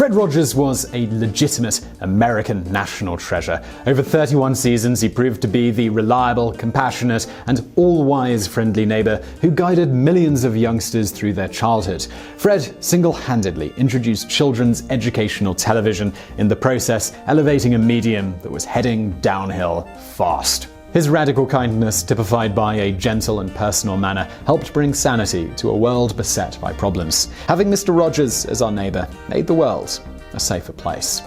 Fred Rogers was a legitimate American national treasure. Over 31 seasons, he proved to be the reliable, compassionate, and all-wise friendly neighbor who guided millions of youngsters through their childhood. Fred single-handedly introduced children's educational television, in the process elevating a medium that was heading downhill fast. His radical kindness, typified by a gentle and personal manner, helped bring sanity to a world beset by problems. Having Mr. Rogers as our neighbor made the world a safer place.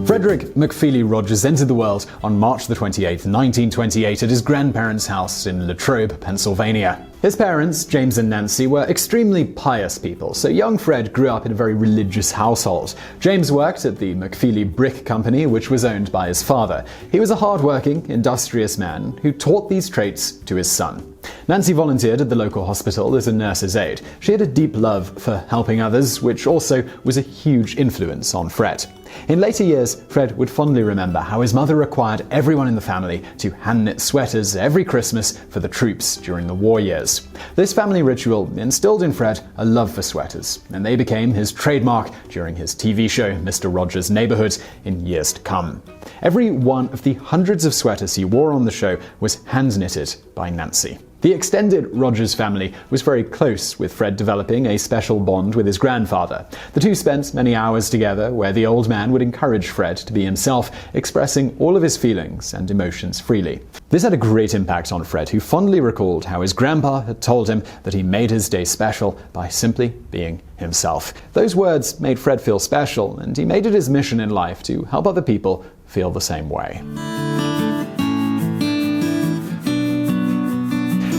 Frederick McFeely Rogers entered the world on March 28, 1928 at his grandparents' house in Latrobe, Pennsylvania. His parents, James and Nancy, were extremely pious people, so young Fred grew up in a very religious household. James worked at the McFeely Brick Company, which was owned by his father. He was a hard-working, industrious man who taught these traits to his son. Nancy volunteered at the local hospital as a nurse's aide. She had a deep love for helping others, which also was a huge influence on Fred. In later years, Fred would fondly remember how his mother required everyone in the family to hand-knit sweaters every Christmas for the troops during the war years. This family ritual instilled in Fred a love for sweaters, and they became his trademark during his TV show Mr. Rogers' Neighborhood in years to come. Every one of the hundreds of sweaters he wore on the show was hand-knitted by Nancy. The extended Rogers family was very close, with Fred developing a special bond with his grandfather. The two spent many hours together, where the old man would encourage Fred to be himself, expressing all of his feelings and emotions freely. This had a great impact on Fred, who fondly recalled how his grandpa had told him that he made his day special by simply being himself. Those words made Fred feel special, and he made it his mission in life to help other people feel the same way.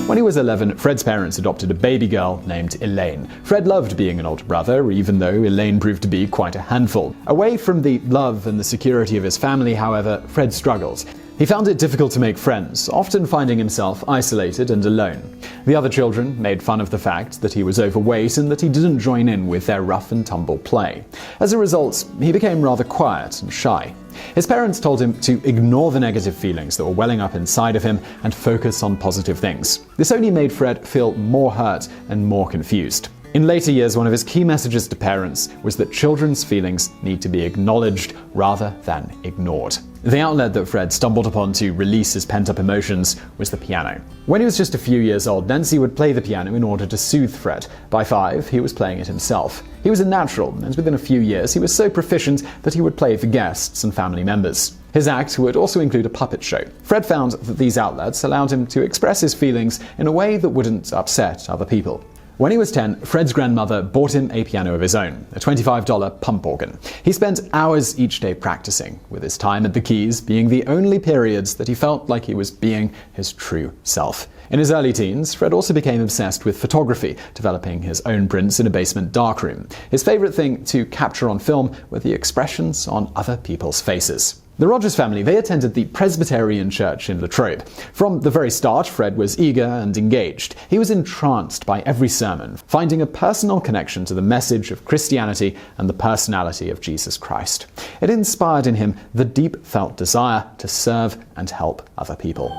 When he was 11, Fred's parents adopted a baby girl named Elaine. Fred loved being an older brother, even though Elaine proved to be quite a handful. Away from the love and the security of his family, however, Fred struggled. He found it difficult to make friends, often finding himself isolated and alone. The other children made fun of the fact that he was overweight and that he didn't join in with their rough-and-tumble play. As a result, he became rather quiet and shy. His parents told him to ignore the negative feelings that were welling up inside of him and focus on positive things. This only made Fred feel more hurt and more confused. In later years, one of his key messages to parents was that children's feelings need to be acknowledged rather than ignored. The outlet that Fred stumbled upon to release his pent-up emotions was the piano. When he was just a few years old, Nancy would play the piano in order to soothe Fred. By 5, he was playing it himself. He was a natural, and within a few years he was so proficient that he would play for guests and family members. His act would also include a puppet show. Fred found that these outlets allowed him to express his feelings in a way that wouldn't upset other people. When he was 10, Fred's grandmother bought him a piano of his own, a $25 pump organ. He spent hours each day practicing, with his time at the keys being the only periods that he felt like he was being his true self. In his early teens, Fred also became obsessed with photography, developing his own prints in a basement darkroom. His favorite thing to capture on film were the expressions on other people's faces. The Rogers family, they attended the Presbyterian Church in Latrobe. From the very start, Fred was eager and engaged. He was entranced by every sermon, finding a personal connection to the message of Christianity and the personality of Jesus Christ. It inspired in him the deep-felt desire to serve and help other people.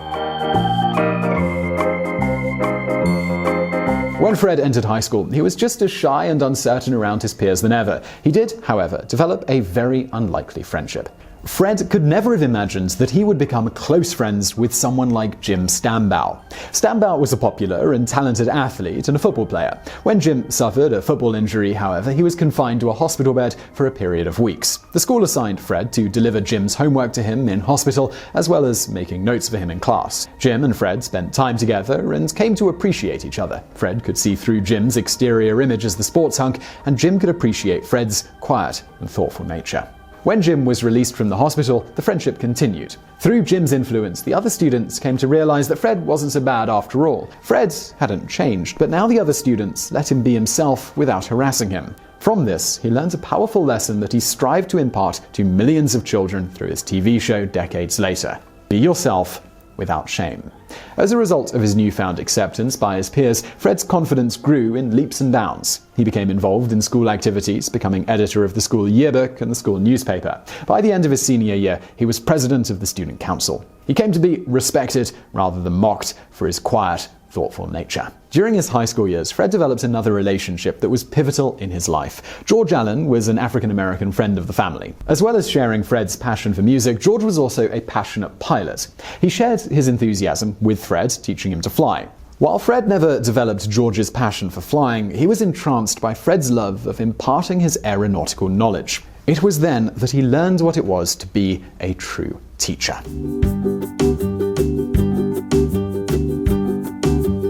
When Fred entered high school, he was just as shy and uncertain around his peers than ever. He did, however, develop a very unlikely friendship. Fred could never have imagined that he would become close friends with someone like Jim Stambaugh. Stambaugh was a popular and talented athlete and a football player. When Jim suffered a football injury, however, he was confined to a hospital bed for a period of weeks. The school assigned Fred to deliver Jim's homework to him in hospital, as well as making notes for him in class. Jim and Fred spent time together and came to appreciate each other. Fred could see through Jim's exterior image as the sports hunk, and Jim could appreciate Fred's quiet and thoughtful nature. When Jim was released from the hospital, the friendship continued. Through Jim's influence, the other students came to realize that Fred wasn't so bad after all. Fred hadn't changed, but now the other students let him be himself without harassing him. From this, he learned a powerful lesson that he strived to impart to millions of children through his TV show decades later. Be yourself without shame. As a result of his newfound acceptance by his peers, Fred's confidence grew in leaps and bounds. He became involved in school activities, becoming editor of the school yearbook and the school newspaper. By the end of his senior year, he was president of the student council. He came to be respected rather than mocked for his quiet, thoughtful nature. During his high school years, Fred developed another relationship that was pivotal in his life. George Allen was an African-American friend of the family. As well as sharing Fred's passion for music, George was also a passionate pilot. He shared his enthusiasm with Fred, teaching him to fly. While Fred never developed George's passion for flying, he was entranced by Fred's love of imparting his aeronautical knowledge. It was then that he learned what it was to be a true teacher.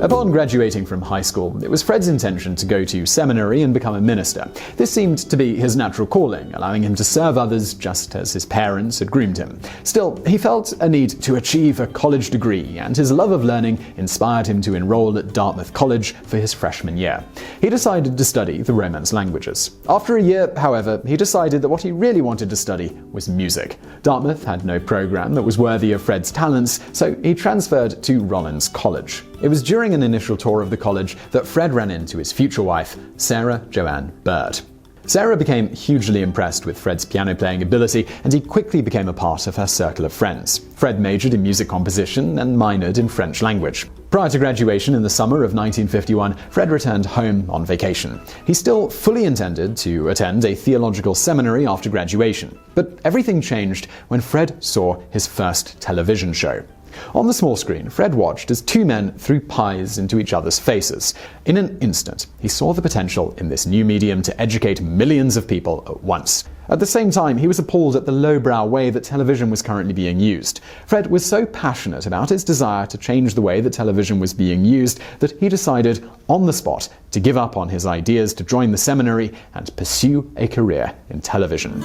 Upon graduating from high school, it was Fred's intention to go to seminary and become a minister. This seemed to be his natural calling, allowing him to serve others just as his parents had groomed him. Still, he felt a need to achieve a college degree, and his love of learning inspired him to enroll at Dartmouth College for his freshman year. He decided to study the Romance languages. After a year, however, he decided that what he really wanted to study was music. Dartmouth had no program that was worthy of Fred's talents, so he transferred to Rollins College. It was during an initial tour of the college that Fred ran into his future wife, Sarah Joanne Bird. Sarah became hugely impressed with Fred's piano-playing ability, and he quickly became a part of her circle of friends. Fred majored in music composition and minored in French language. Prior to graduation in the summer of 1951, Fred returned home on vacation. He still fully intended to attend a theological seminary after graduation. But everything changed when Fred saw his first television show. On the small screen, Fred watched as two men threw pies into each other's faces. In an instant, he saw the potential in this new medium to educate millions of people at once. At the same time, he was appalled at the lowbrow way that television was currently being used. Fred was so passionate about his desire to change the way that television was being used that he decided, on the spot, to give up on his ideas to join the seminary and pursue a career in television.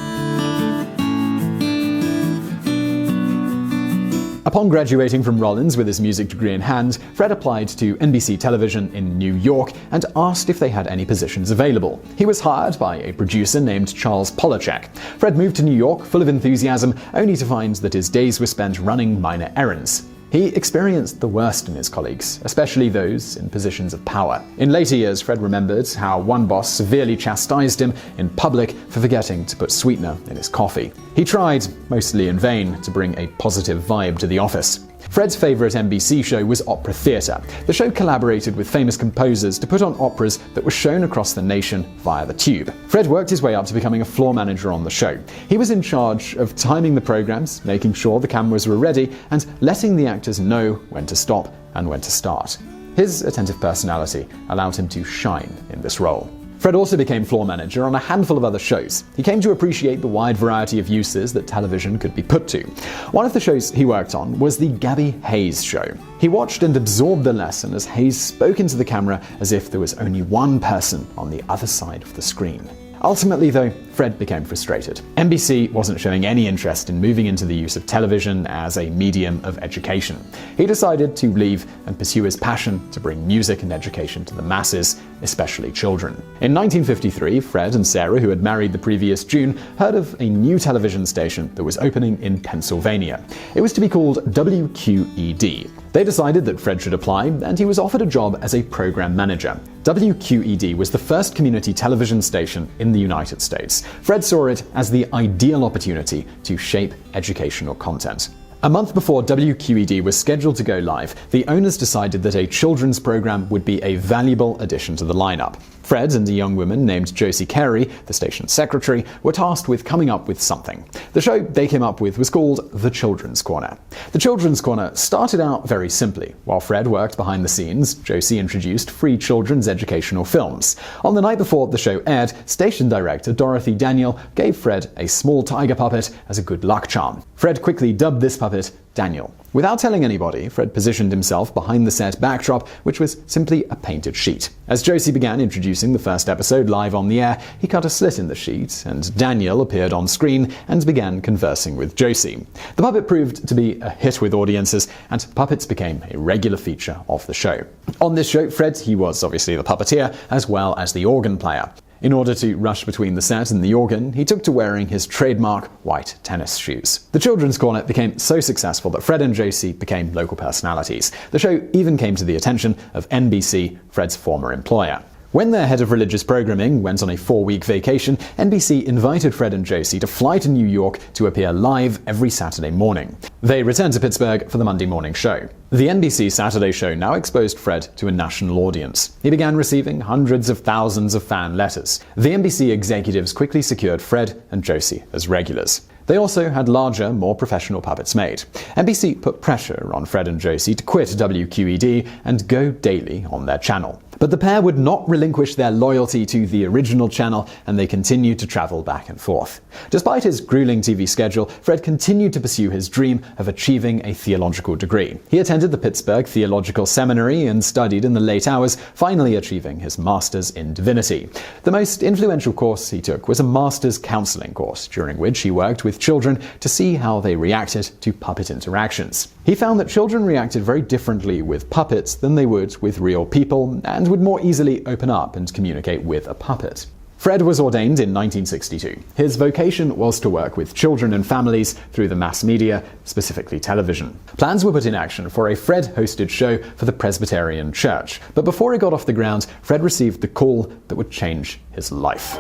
Upon graduating from Rollins with his music degree in hand, Fred applied to NBC Television in New York and asked if they had any positions available. He was hired by a producer named Charles Polachek. Fred moved to New York full of enthusiasm, only to find that his days were spent running minor errands. He experienced the worst in his colleagues, especially those in positions of power. In later years, Fred remembered how one boss severely chastised him in public for forgetting to put sweetener in his coffee. He tried, mostly in vain, to bring a positive vibe to the office. Fred's favorite NBC show was Opera Theatre. The show collaborated with famous composers to put on operas that were shown across the nation via the tube. Fred worked his way up to becoming a floor manager on the show. He was in charge of timing the programs, making sure the cameras were ready, and letting the actors know when to stop and when to start. His attentive personality allowed him to shine in this role. Fred also became floor manager on a handful of other shows. He came to appreciate the wide variety of uses that television could be put to. One of the shows he worked on was the Gabby Hayes show. He watched and absorbed the lesson as Hayes spoke into the camera as if there was only one person on the other side of the screen. Ultimately, though, Fred became frustrated. NBC wasn't showing any interest in moving into the use of television as a medium of education. He decided to leave and pursue his passion to bring music and education to the masses, especially children. In 1953, Fred and Sarah, who had married the previous June, heard of a new television station that was opening in Pennsylvania. It was to be called WQED. They decided that Fred should apply, and he was offered a job as a program manager. WQED was the first community television station in the United States. Fred saw it as the ideal opportunity to shape educational content. A month before WQED was scheduled to go live, the owners decided that a children's program would be a valuable addition to the lineup. Fred and a young woman named Josie Carey, the station's secretary, were tasked with coming up with something. The show they came up with was called The Children's Corner. The Children's Corner started out very simply. While Fred worked behind the scenes, Josie introduced free children's educational films. On the night before the show aired, station director Dorothy Daniel gave Fred a small tiger puppet as a good luck charm. Fred quickly dubbed this puppet Daniel. Without telling anybody, Fred positioned himself behind the set backdrop, which was simply a painted sheet. As Josie began introducing the first episode live on the air, he cut a slit in the sheet, and Daniel appeared on screen and began conversing with Josie. The puppet proved to be a hit with audiences, and puppets became a regular feature of the show. On this show, Fred, he was obviously the puppeteer, as well as the organ player. In order to rush between the set and the organ, he took to wearing his trademark white tennis shoes. The Children's Corner became so successful that Fred and Josie became local personalities. The show even came to the attention of NBC, Fred's former employer. When their head of religious programming went on a 4-week vacation, NBC invited Fred and Josie to fly to New York to appear live every Saturday morning. They returned to Pittsburgh for the Monday morning show. The NBC Saturday show now exposed Fred to a national audience. He began receiving hundreds of thousands of fan letters. The NBC executives quickly secured Fred and Josie as regulars. They also had larger, more professional puppets made. NBC put pressure on Fred and Josie to quit WQED and go daily on their channel. But the pair would not relinquish their loyalty to the original channel, and they continued to travel back and forth. Despite his grueling TV schedule, Fred continued to pursue his dream of achieving a theological degree. He attended the Pittsburgh Theological Seminary and studied in the late hours, finally achieving his master's in divinity. The most influential course he took was a master's counseling course, during which he worked with children to see how they reacted to puppet interactions. He found that children reacted very differently with puppets than they would with real people, and would more easily open up and communicate with a puppet. Fred was ordained in 1962. His vocation was to work with children and families through the mass media, specifically television. Plans were put in action for a Fred-hosted show for the Presbyterian Church, but before it got off the ground, Fred received the call that would change his life.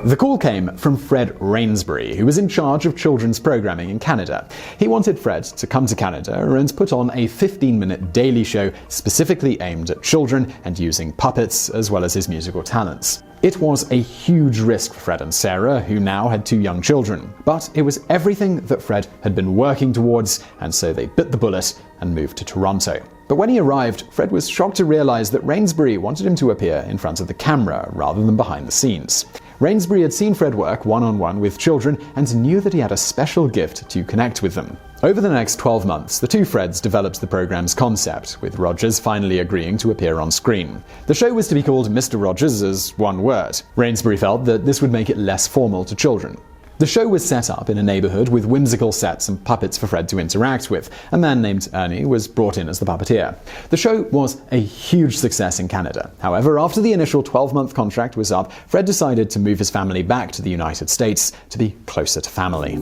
The call came from Fred Rainsbury, who was in charge of children's programming in Canada. He wanted Fred to come to Canada and put on a 15-minute daily show specifically aimed at children and using puppets as well as his musical talents. It was a huge risk for Fred and Sarah, who now had 2 young children, but it was everything that Fred had been working towards, and so they bit the bullet and moved to Toronto. But when he arrived, Fred was shocked to realize that Rainsbury wanted him to appear in front of the camera rather than behind the scenes. Rainsbury had seen Fred work one-on-one with children and knew that he had a special gift to connect with them. Over the next 12 months, the 2 Freds developed the program's concept, with Rogers finally agreeing to appear on screen. The show was to be called Mr. Rogers as one word. Rainsbury felt that this would make it less formal to children. The show was set up in a neighborhood with whimsical sets and puppets for Fred to interact with. A man named Ernie was brought in as the puppeteer. The show was a huge success in Canada. However, after the initial 12-month contract was up, Fred decided to move his family back to the United States to be closer to family.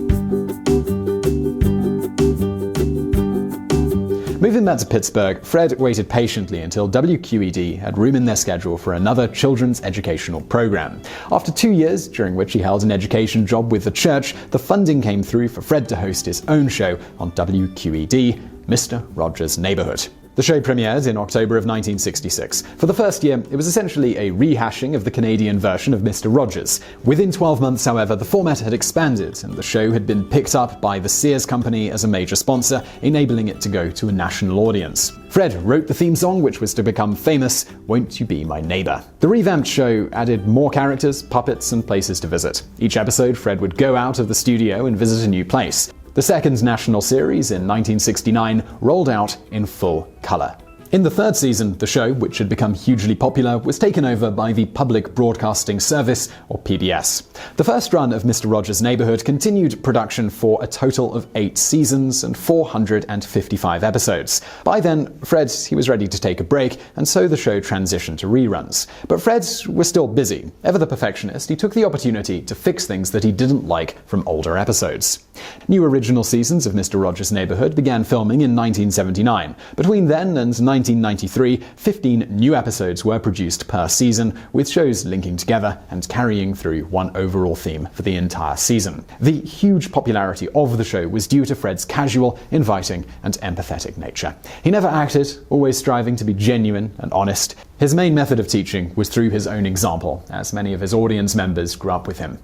Moving back to Pittsburgh, Fred waited patiently until WQED had room in their schedule for another children's educational program. After 2 years, during which he held an education job with the church, the funding came through for Fred to host his own show on WQED, Mr. Rogers' Neighborhood. The show premiered in October of 1966. For the first year, it was essentially a rehashing of the Canadian version of Mr. Rogers. Within 12 months, however, the format had expanded, and the show had been picked up by the Sears Company as a major sponsor, enabling it to go to a national audience. Fred wrote the theme song, which was to become famous, Won't You Be My Neighbor? The revamped show added more characters, puppets, and places to visit. Each episode, Fred would go out of the studio and visit a new place. The second national series in 1969 rolled out in full color. In the 3rd season, the show, which had become hugely popular, was taken over by the Public Broadcasting Service, or PBS. The first run of Mr. Rogers' Neighborhood continued production for a total of 8 seasons and 455 episodes. By then, Fred was ready to take a break, and so the show transitioned to reruns. But Fred was still busy. Ever the perfectionist, he took the opportunity to fix things that he didn't like from older episodes. New original seasons of Mr. Rogers' Neighborhood began filming in 1979. Between then and 1993, 15 new episodes were produced per season, with shows linking together and carrying through one overall theme for the entire season. The huge popularity of the show was due to Fred's casual, inviting, and empathetic nature. He never acted, always striving to be genuine and honest. His main method of teaching was through his own example, as many of his audience members grew up with him.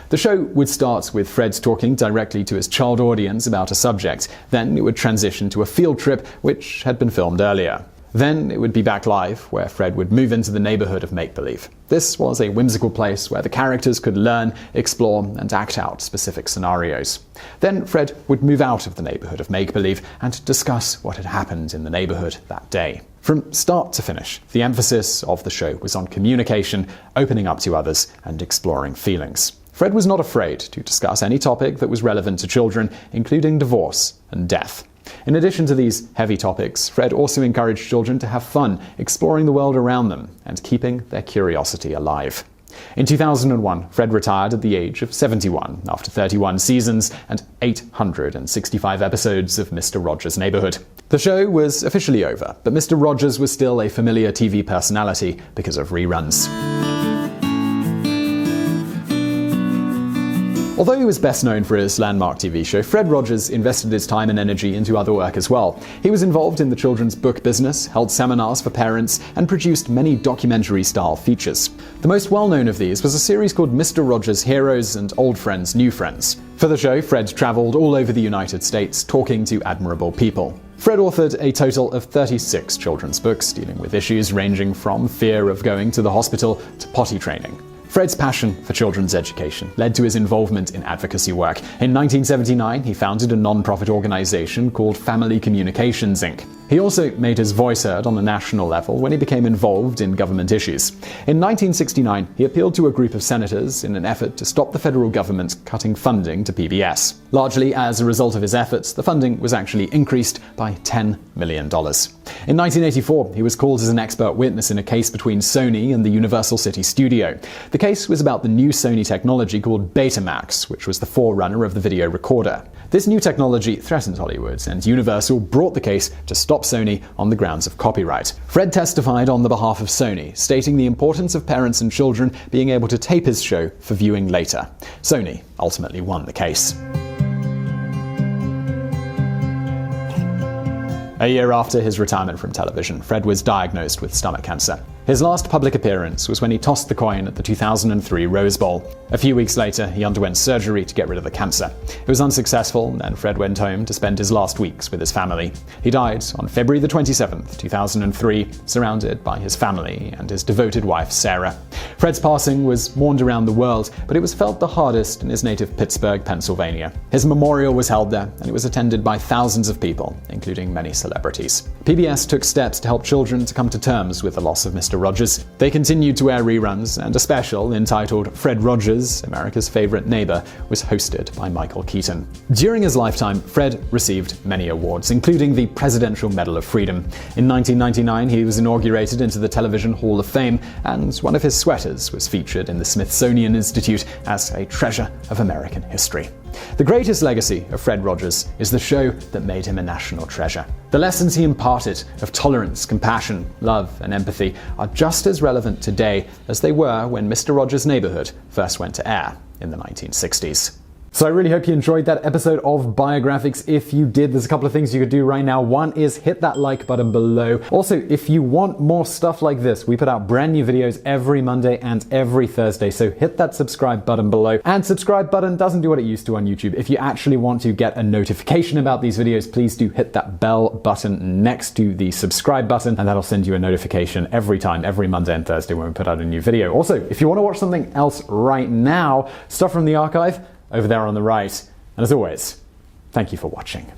The show would start with Fred talking directly to his child audience about a subject. Then it would transition to a field trip, which had been filmed earlier. Then it would be back live, where Fred would move into the neighborhood of make-believe. This was a whimsical place where the characters could learn, explore, and act out specific scenarios. Then Fred would move out of the neighborhood of make-believe and discuss what had happened in the neighborhood that day. From start to finish, the emphasis of the show was on communication, opening up to others, and exploring feelings. Fred was not afraid to discuss any topic that was relevant to children, including divorce and death. In addition to these heavy topics, Fred also encouraged children to have fun, exploring the world around them, and keeping their curiosity alive. In 2001, Fred retired at the age of 71 after 31 seasons and 865 episodes of Mr. Rogers' Neighborhood. The show was officially over, but Mr. Rogers was still a familiar TV personality because of reruns. Although he was best known for his landmark TV show, Fred Rogers invested his time and energy into other work as well. He was involved in the children's book business, held seminars for parents, and produced many documentary-style features. The most well-known of these was a series called Mr. Rogers' Heroes and Old Friends, New Friends. For the show, Fred traveled all over the United States talking to admirable people. Fred authored a total of 36 children's books dealing with issues ranging from fear of going to the hospital to potty training. Fred's passion for children's education led to his involvement in advocacy work. In 1979, he founded a non-profit organization called Family Communications, Inc. He also made his voice heard on a national level when he became involved in government issues. In 1969, he appealed to a group of senators in an effort to stop the federal government cutting funding to PBS. Largely as a result of his efforts, the funding was actually increased by $10 million. In 1984, he was called as an expert witness in a case between Sony and the Universal City Studio. The case was about the new Sony technology called Betamax, which was the forerunner of the video recorder. This new technology threatened Hollywood, and Universal brought the case to stop Sony on the grounds of copyright. Fred testified on the behalf of Sony, stating the importance of parents and children being able to tape his show for viewing later. Sony ultimately won the case. A year after his retirement from television, Fred was diagnosed with stomach cancer. His last public appearance was when he tossed the coin at the 2003 Rose Bowl. A few weeks later, he underwent surgery to get rid of the cancer. It was unsuccessful, and Fred went home to spend his last weeks with his family. He died on February 27, 2003, surrounded by his family and his devoted wife, Sarah. Fred's passing was mourned around the world, but it was felt the hardest in his native Pittsburgh, Pennsylvania. His memorial was held there, and it was attended by thousands of people, including many celebrities. PBS took steps to help children to come to terms with the loss of Mr. Rogers. They continued to air reruns, and a special entitled Fred Rogers, America's Favorite Neighbor, was hosted by Michael Keaton. During his lifetime, Fred received many awards, including the Presidential Medal of Freedom. In 1999, he was inaugurated into the Television Hall of Fame, and one of his sweaters was featured in the Smithsonian Institute as a treasure of American history. The greatest legacy of Fred Rogers is the show that made him a national treasure. The lessons he imparted of tolerance, compassion, love, and empathy are just as relevant today as they were when Mr. Rogers' Neighborhood first went to air in the 1960s. So I really hope you enjoyed that episode of Biographics. If you did, there's a couple of things you could do right now. One is hit that like button below. Also, if you want more stuff like this, we put out brand new videos every Monday and every Thursday, so hit that subscribe button below. And subscribe button doesn't do what it used to on YouTube. If you actually want to get a notification about these videos, please do hit that bell button next to the subscribe button, and that'll send you a notification every time, every Monday and Thursday when we put out a new video. Also, if you want to watch something else right now, stuff from the archive, over there on the right. And as always, thank you for watching.